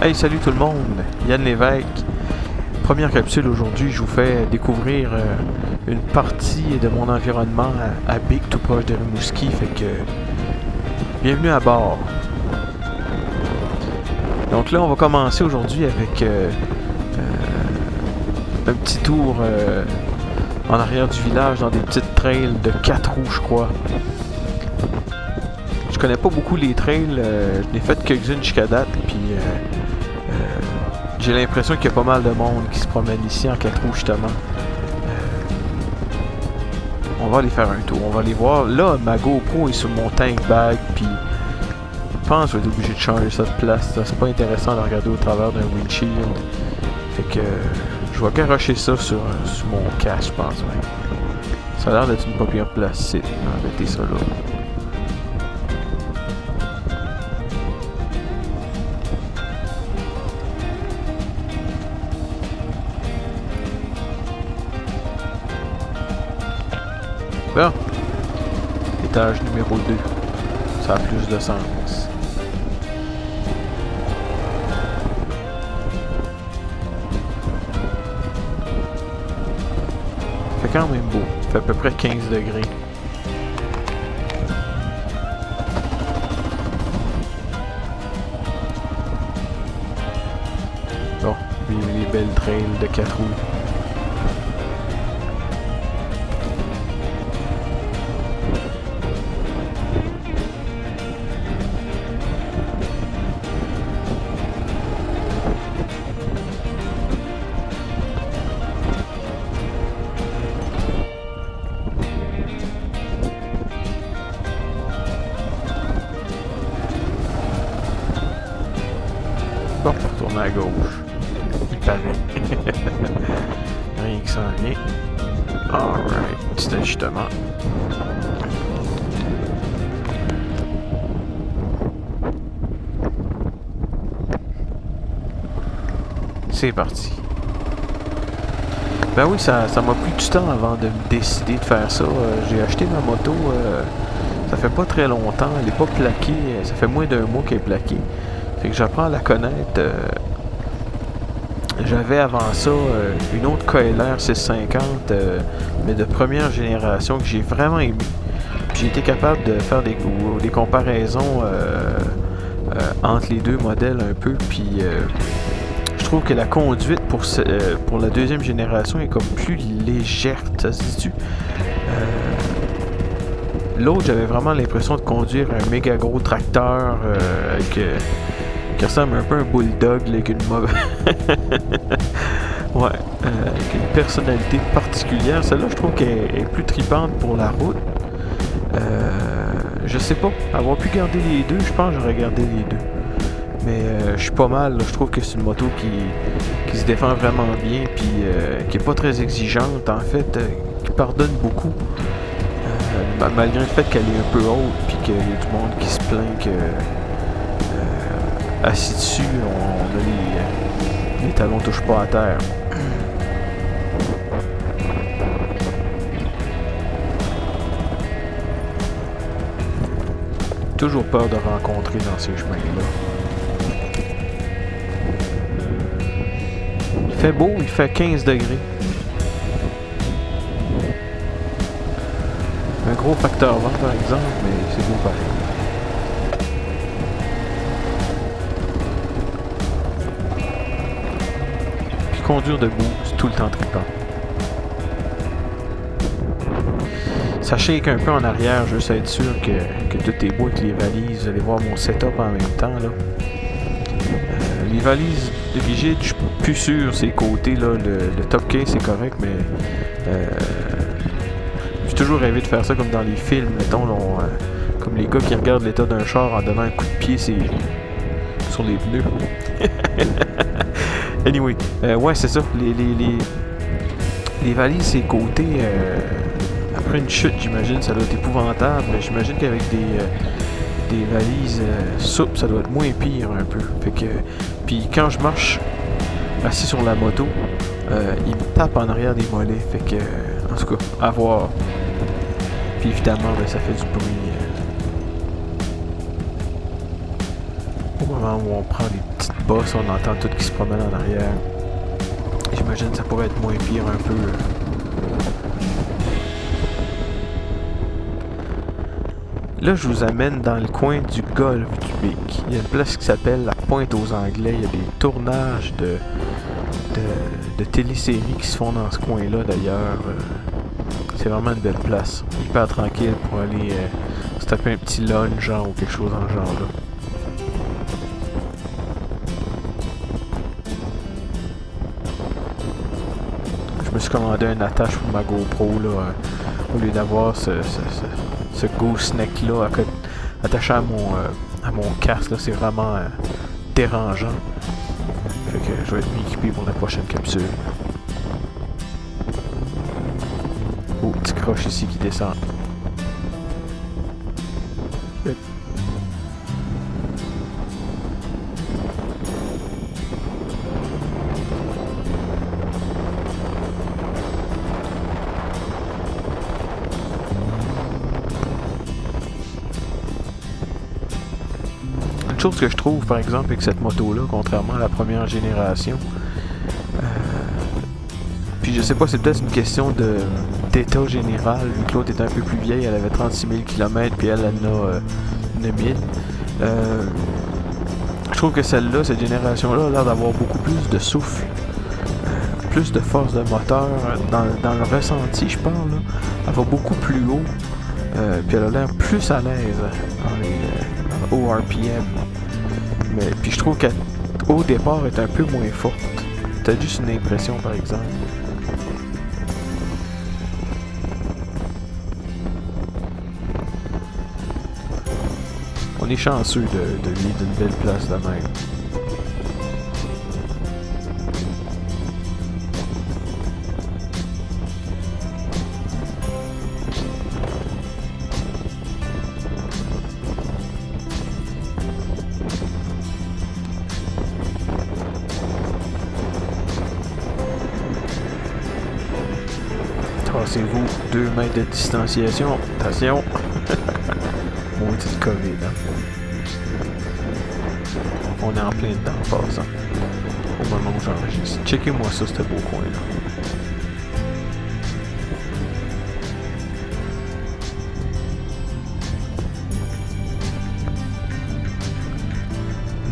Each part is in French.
Hey, salut tout le monde, Yann Lévesque. Première capsule aujourd'hui, je vous fais découvrir une partie de mon environnement à Bic, tout proche de Rimouski. Fait que bienvenue à bord. Donc là, on va commencer aujourd'hui avec un petit tour en arrière du village dans des petites trails de 4 roues, je crois. Je connais pas beaucoup les trails, je n'ai fait quelques-unes jusqu'à date, puis j'ai l'impression qu'il y a pas mal de monde qui se promène ici en 4 roues justement. On va aller faire un tour, on va aller voir. Là, ma GoPro est sur mon tank bag, puis je pense que je vais être obligé de changer ça de place. C'est pas intéressant de regarder au travers d'un windshield. Fait que je vais garocher ça sur mon casque, je pense. Ouais. Ça a l'air d'être une pas pire place, c'est arrêter ça là. Bon, étage numéro 2, ça a plus de sens. Fait quand même beau, fait à peu près 15 degrés. Bon, les belles trails de 4 roues. Bon, on va retourner à gauche. Il paraît. Rien qui s'en vient. Alright, petit ajustement. C'est parti. Ben oui, ça m'a pris du temps avant de me décider de faire ça. J'ai acheté ma moto, ça fait pas très longtemps. Elle est pas plaquée, ça fait moins d'un mois qu'elle est plaquée. Fait que j'apprends à la connaître. J'avais avant ça une autre KLR 650, mais de première génération que j'ai vraiment aimé. J'ai été capable de faire des comparaisons entre les deux modèles un peu, puis je trouve que la conduite pour la deuxième génération est comme plus légère, ça se dit-tu? L'autre, j'avais vraiment l'impression de conduire un méga gros tracteur qui ressemble un peu à un bulldog là, avec une mauvaise... ouais, avec une personnalité particulière. Celle-là, je trouve qu'elle est plus tripante pour la route. Je sais pas, avoir pu garder les deux, je pense que j'aurais gardé les deux. Mais je suis pas mal, là. Je trouve que c'est une moto qui se défend vraiment bien, puis qui est pas très exigeante, en fait, qui pardonne beaucoup. Malgré le fait qu'elle est un peu haute, puis qu'il y a du monde qui se plaint que assis dessus, on a les talons touchent pas à terre. Toujours peur de rencontrer dans ces chemins-là. Il fait beau, il fait 15 degrés. Un gros facteur vent par exemple, mais c'est beau pareil. Puis conduire debout, c'est tout le temps trippant. Ça shake un peu en arrière, juste à être sûr que tout est beau avec les valises. Vous allez voir mon setup en même temps là. Les valises rigides, je suis plus sûr ces côtés là. Le top case c'est correct, mais j'ai toujours rêvé de faire ça comme dans les films, mettons, comme les gars qui regardent l'état d'un char en donnant un coup de pied sur les pneus. Anyway, ouais c'est ça. Les valises ces côtés. Après une chute, j'imagine, ça doit être épouvantable. J'imagine qu'avec des valises souples, ça doit être moins pire un peu. Fait que, puis quand je marche assis sur la moto, il me tape en arrière des mollets. Fait que, en tout cas, à voir. Puis évidemment, ben, ça fait du bruit. Au moment où on prend des petites boss, on entend tout qui se promène en arrière. J'imagine que ça pourrait être moins pire un peu. Là, je vous amène dans le coin du golfe du Bic. Il y a une place qui s'appelle la Pointe aux Anglais. Il y a des tournages de téléséries qui se font dans ce coin-là, d'ailleurs. C'est vraiment une belle place. Hyper tranquille pour aller se taper un petit lunch, genre, ou quelque chose dans le genre, là. Je me suis commandé une attache pour ma GoPro, là, au lieu d'avoir ce gooseneck là attaché à mon casque, là, c'est vraiment dérangeant. Fait que je vais être mieux équipé pour la prochaine capsule. Oh, petit croche ici qui descend. Une chose que je trouve, par exemple, avec cette moto-là, contrairement à la première génération, puis je sais pas, c'est peut-être une question d'état général, vu que l'autre est un peu plus vieille, elle avait 36 000 km, puis elle en a 9000. Je trouve que celle-là, cette génération-là, a l'air d'avoir beaucoup plus de souffle, plus de force de moteur. Dans le ressenti, je parle, là, elle va beaucoup plus haut, puis elle a l'air plus à l'aise dans les RPM. Mais puis je trouve qu'au départ, elle est un peu moins forte. T'as juste une impression, par exemple. On est chanceux de vivre d'une belle place de même. Tassez-vous 2 mètres de distanciation. Attention! Maudit COVID, hein? On est en plein dedans, en passant. Au moment où j'enregistre. Checkez-moi ça, ce beau coin-là.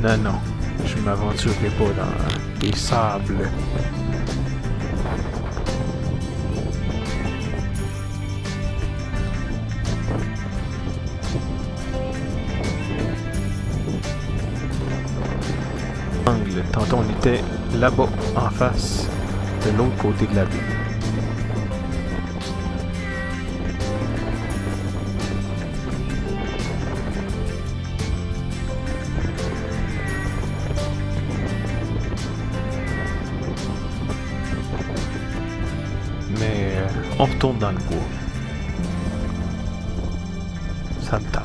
Non, non. Je ne m'aventurerai pas dans les sables. Tantôt on était là-bas, en face, de l'autre côté de la baie. Mais on retourne dans le bois. Ça me tente.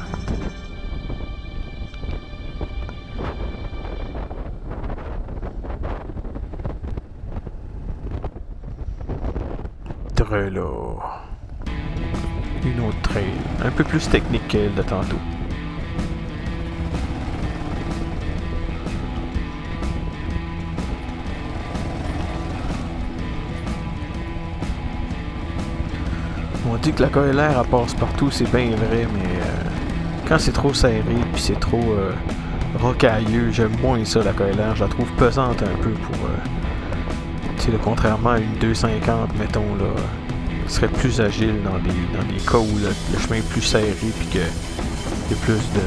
Là. Une autre trail, un peu plus technique qu'elle de tantôt. On dit que la KLR elle passe partout, c'est bien vrai, mais quand c'est trop serré puis c'est trop rocailleux, j'aime moins ça la KLR, je la trouve pesante un peu pour contrairement à une 250, mettons, là, qui serait plus agile dans des cas où le chemin est plus serré puis qu'il y a plus de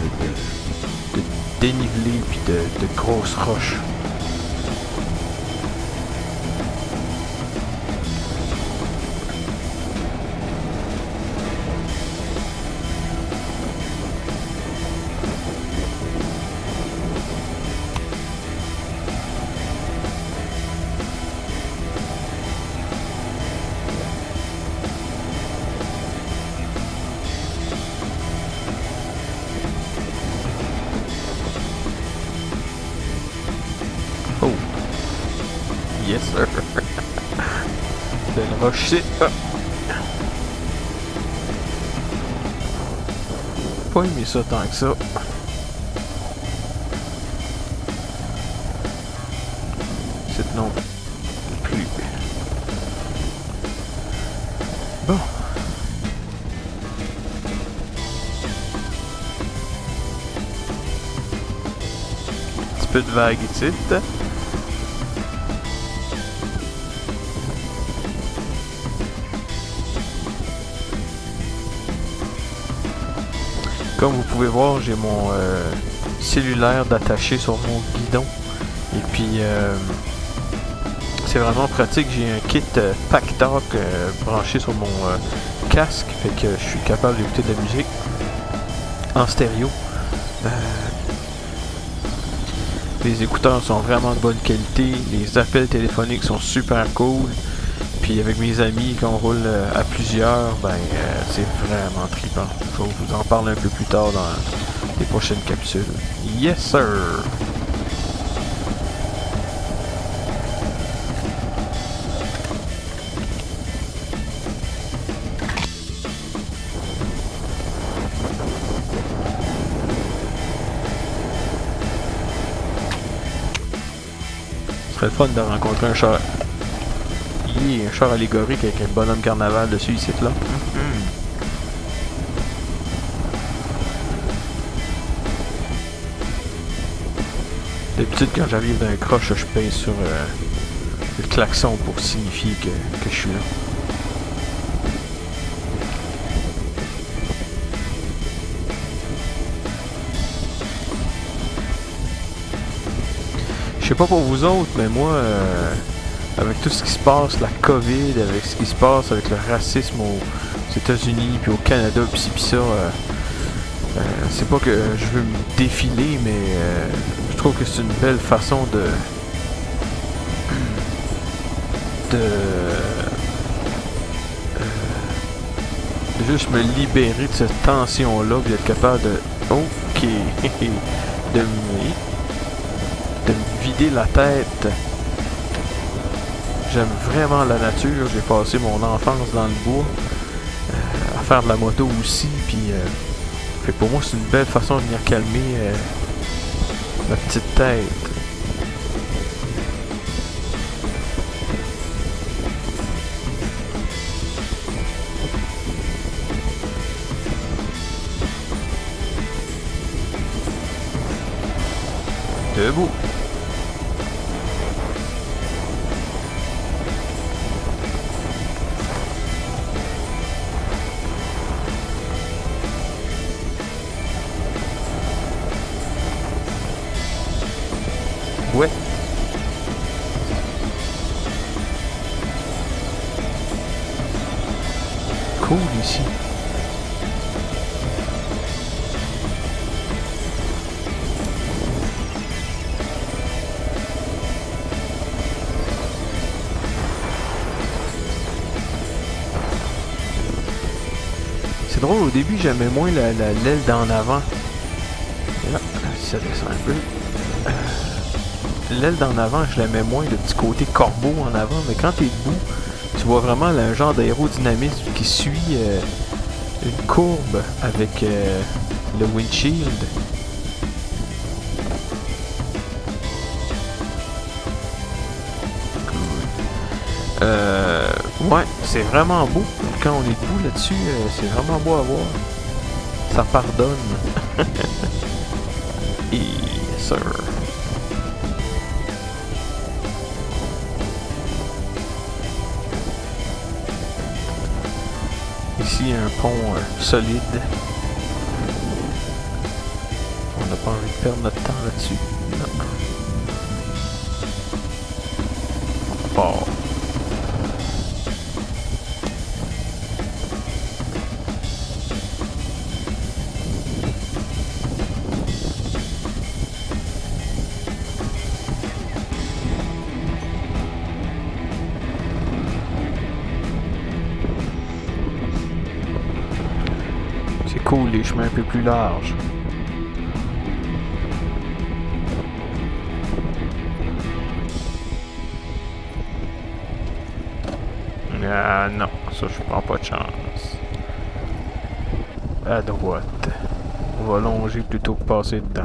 dénivelé puis de grosses roches. Yes, sir. Belle roche, Pas aimé ça tant que ça. C'est non plus. Bon. Un petit peu de vague ici. Comme vous pouvez voir, j'ai mon cellulaire d'attaché sur mon guidon. Et puis, c'est vraiment pratique. J'ai un kit Pack Talk branché sur mon casque. Fait que je suis capable d'écouter de la musique en stéréo. Les écouteurs sont vraiment de bonne qualité. Les appels téléphoniques sont super cool. Puis avec mes amis, quand on roule à plusieurs, ben c'est vraiment trippant. Je vous en parle un peu plus tard dans les prochaines capsules. Yes sir! Ce serait le fun de rencontrer un char. Un char allégorique avec un bonhomme carnaval dessus ici là. D'habitude quand j'arrive d'un croche, je pèse sur le klaxon pour signifier que je suis là. Je sais pas pour vous autres, mais moi, avec tout ce qui se passe, la COVID, avec ce qui se passe avec le racisme aux États-Unis, puis au Canada, puis ci, puis ça, c'est pas que je veux me défiler, mais je trouve que c'est une belle façon de juste me libérer de cette tension-là, puis d'être capable de... Ok, de me vider la tête. J'aime vraiment la nature. J'ai passé mon enfance dans le bois, à faire de la moto aussi, puis fait pour moi c'est une belle façon de venir calmer ma petite tête. Debout. Ouais. Cool ici. C'est drôle, au début j'aimais moins l'aile d'en avant. Là, ça descend un peu. L'aile d'en avant, je la mets moins, le petit côté corbeau en avant, mais quand t'es debout, tu vois vraiment un genre d'aérodynamisme qui suit une courbe avec le windshield. Ouais, c'est vraiment beau. Quand on est debout là-dessus, c'est vraiment beau à voir. Ça pardonne. Yes, sir. Ici, un pont solide. On n'a pas envie de perdre notre temps là-dessus. Non. On part. Cool, les chemins un peu plus larges. Ah non, ça je prends pas de chance. À droite. On va longer plutôt que passer dedans.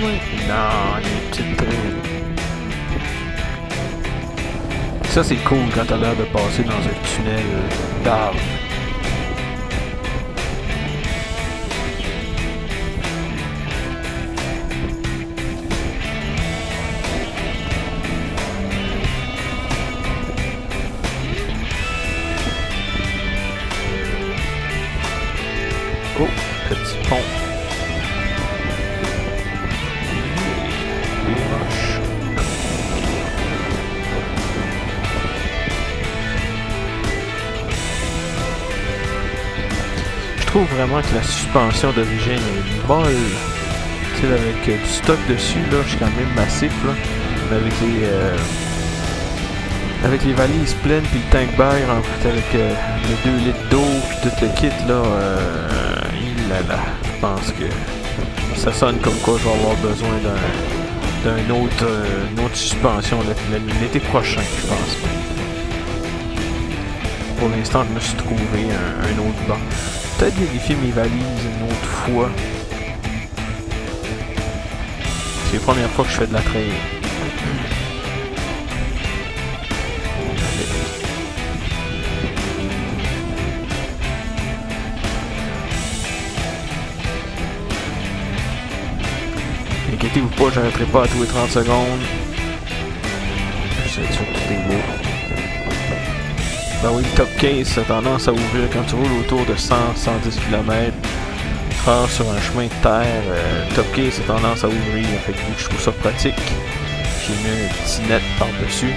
moi? Non, les petites trails. Ça, c'est cool quand t'as l'air de passer dans un tunnel d'arbres. Oh, petit pont. Les roches. Je trouve vraiment que la suspension d'origine est molle. Tu sais, avec du stock dessus, là, je suis quand même massif, là. Mais avec les valises pleines, puis le tank bar, avec les 2 litres d'eau, puis tout le kit, là, je pense que ça sonne comme quoi je vais avoir besoin d'une autre suspension l'été prochain, je pense. Pour l'instant, je me suis trouvé un autre banc. Peut-être vérifier mes valises une autre fois. C'est la première fois que je fais de la trail. Inquiétez-vous pas, j'arrêterai pas à tous les 30 secondes. Je sais sûr que tout est beau. Ben oui, le top case a tendance à ouvrir quand tu roules autour de 100-110 km/h sur un chemin de terre. Le top case a tendance à ouvrir, fait que je trouve ça pratique. J'ai mis un petit net par-dessus.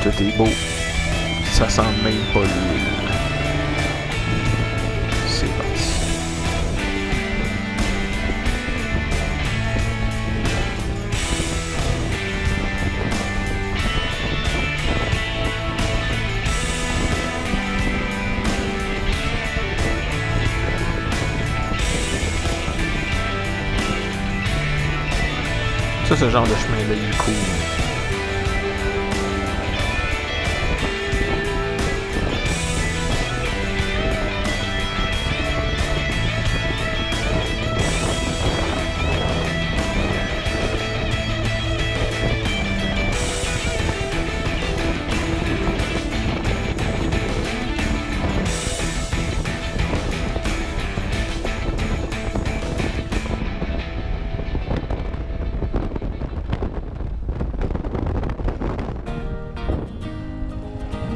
Tout est beau. Ça sent même pas l'huile. C'est parti. Ça, ce genre de chemin-là, il est cool.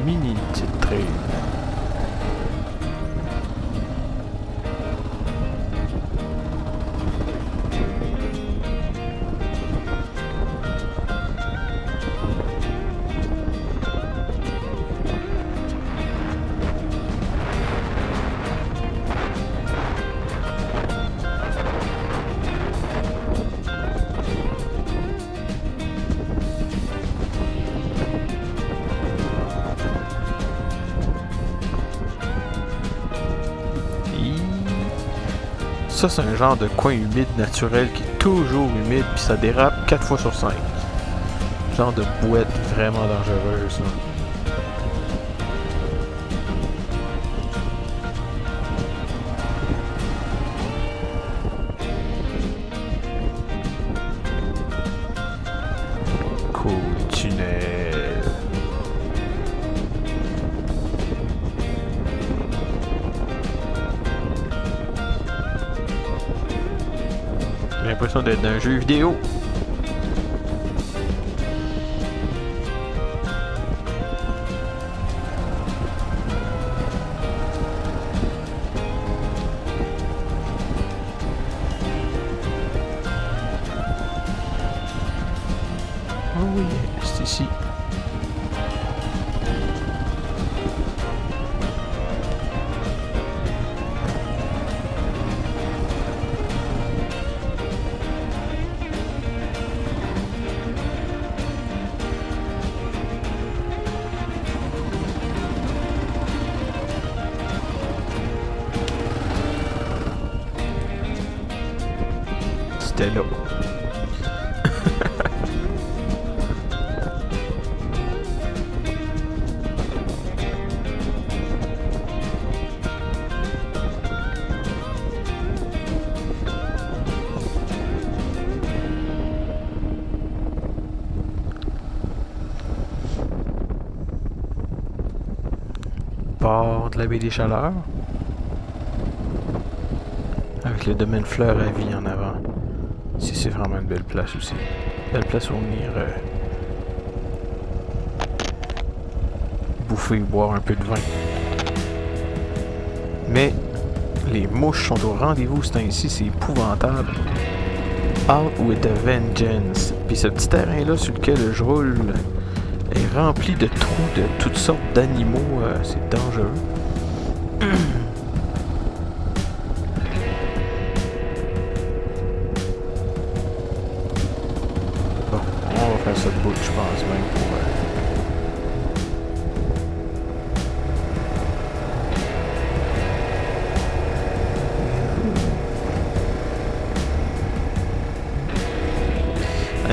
Mini petite trail. Ça, c'est un genre de coin humide naturel qui est toujours humide, puis ça dérape 4 fois sur 5. Genre de boîte vraiment dangereuse, là. Cool tunnel. J'ai l'impression d'être dans un jeu vidéo. Oh oui, c'est ici. C'était là. port de la baie des Chaleurs. Avec le domaine Fleur à Vie en avant. Ici, c'est vraiment une belle place aussi. Belle place pour venir bouffer, boire un peu de vin. Mais les mouches sont au rendez-vous ce temps-ci, c'est épouvantable. Out with a vengeance. Puis ce petit terrain-là sur lequel je roule est rempli de trous de toutes sortes d'animaux. C'est dangereux. Bon, on va faire ça de bout, je pense, même pour...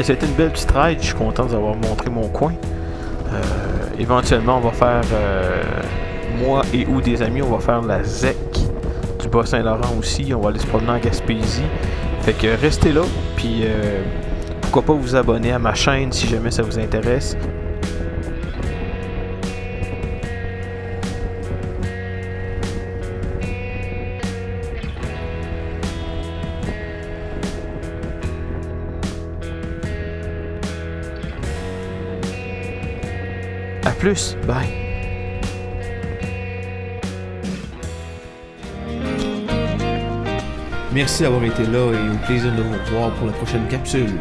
C'était une belle petite ride, je suis content d'avoir montré mon coin. Éventuellement, on va faire, moi et ou des amis, on va faire la ZEC du Bas-Saint-Laurent aussi. On va aller se promener en Gaspésie. Fait que restez là, puis pourquoi pas vous abonner à ma chaîne si jamais ça vous intéresse. À plus, bye! Merci d'avoir été là et au plaisir de vous revoir pour la prochaine capsule.